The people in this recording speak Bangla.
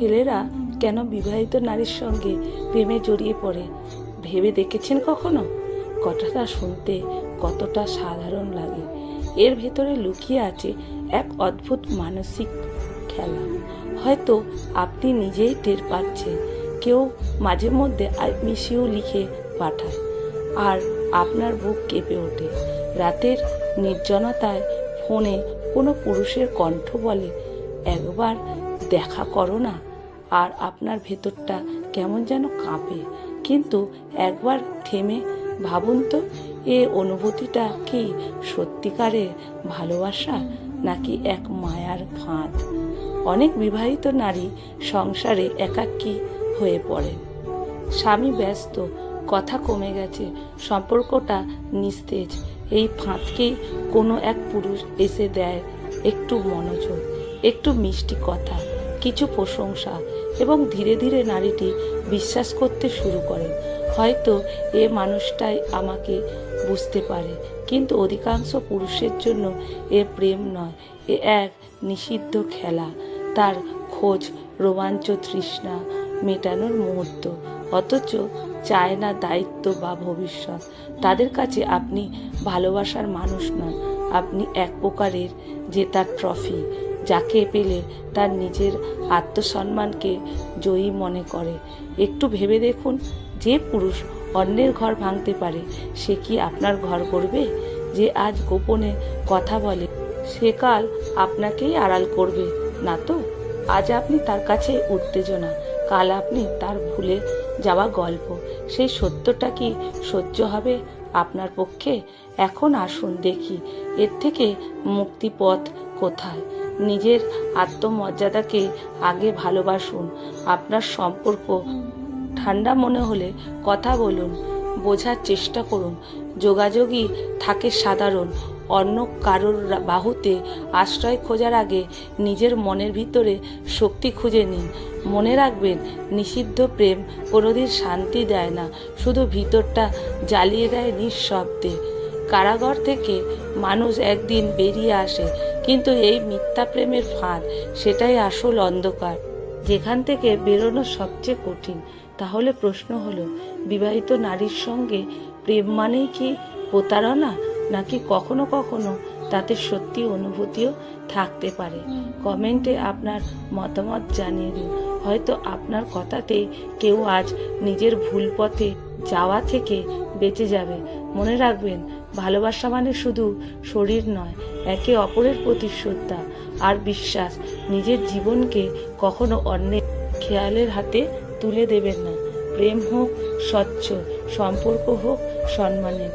ছেলেরা কেন বিবাহিত নারীর সঙ্গে প্রেমে জড়িয়ে পড়ে ভেবে দেখেছেন কখনো? কথাটা শুনতে কতটা সাধারণ লাগে, এর ভেতরে লুকিয়ে আছে এক অদ্ভুত মানসিক খেলা। হয়তো আপনি নিজেই টের পাচ্ছেন। কেউ মাঝে মধ্যে আই মিস ইউ লিখে পাঠায়, আর আপনার বুক কেঁপে ওঠে। রাতের নির্জনতায় ফোনে কোনো পুরুষের কণ্ঠ বলে, একবার দেখা করো না, আর আপনার ভেতরটা কেমন যেন কাঁপে। কিন্তু একবার থেমে ভাবুন তো, এ অনুভূতিটা কি সত্যিকারের ভালোবাসা নাকি এক মায়ার ফাঁদ? অনেক বিবাহিত নারী সংসারে একাকী হয়ে পড়েন। স্বামী ব্যস্ত, কথা কমে গেছে, সম্পর্কটা নিস্তেজ। এই ফাঁদকেই কোনো এক পুরুষ এসে দেয় একটু মনোযোগ, একটু মিষ্টি কথা, কিছু প্রশংসা, এবং ধীরে ধীরে নারীটি বিশ্বাস করতে শুরু করেন, হয়তো এ মানুষটাই আমাকে বুঝতে পারে। কিন্তু অধিকাংশ পুরুষের জন্য এ প্রেম নয়, এ এক নিষিদ্ধ খেলা। তার খোঁজ রোমাঞ্চ, তৃষ্ণা মেটানোর মুহূর্ত, অথচ চায় না দায়িত্ব বা ভবিষ্যৎ। তাদের কাছে আপনি ভালোবাসার মানুষ নন, আপনি এক প্রকারের জেতার ট্রফি, যাকে পেলে তার নিজের আত্মসম্মানকে জয়ী মনে করে। একটু ভেবে দেখুন, যে পুরুষ অন্যের ঘর ভাঙতে পারে, সে কি আপনার ঘর করবে? যে আজ গোপনে কথা বলে, সে কাল আপনাকেই আড়াল করবে না তো? আজ আপনি তার কাছে উত্তেজনা, কাল আপনি তার ভুলে যাওয়া গল্প। সেই সত্যটা কি সহ্য হবে আপনার পক্ষে? এখন আসুন দেখি এর থেকে মুক্তিপথ কোথায়। নিজের আত্মমর্যাদাকে আগে ভালোবাসুন। আপনার সম্পর্ক ঠান্ডা মনে হলে কথা বলুন, বোঝার চেষ্টা করুন। যোগাযোগই থাকে সাধারণ, অন্য কারোর বাহুতে আশ্রয় খোঁজার আগে নিজের মনের ভিতরে শক্তি খুঁজে নিন। মনে রাখবেন, নিষিদ্ধ প্রেম কোনোদিন শান্তি দেয় না, শুধু ভিতরটা জ্বালিয়ে দেয় নিঃশব্দে। কারাগার থেকে মানুষ একদিন বেরিয়ে আসে, কিন্তু এই মিথ্যা প্রেমের ফাঁদ, সেটাই আসল অন্ধকার, যেখান থেকে বেরোনো সবচেয়ে কঠিন। তাহলে প্রশ্ন হলো, বিবাহিত নারীর সঙ্গে প্রেম মানেই কি প্রতারণা, নাকি কখনো কখনো তাতে সত্যি অনুভূতিও থাকতে পারে? কমেন্টে আপনার মতামত জানিয়ে দিন। হয়তো আপনার কথাতেই কেউ আজ নিজের ভুল পথে যাওয়া থেকে বেঁচে যাবে। মনে রাখবেন, ভালোবাসা মানে শুধু শরীর নয়, একে অপরের প্রতি শ্রদ্ধা আর বিশ্বাস। নিজের জীবনকে কখনো অন্যের খেয়ালের হাতে তুলে দেবেন না। প্রেম হোক স্বচ্ছ, সম্পর্ক হোক সম্মানের।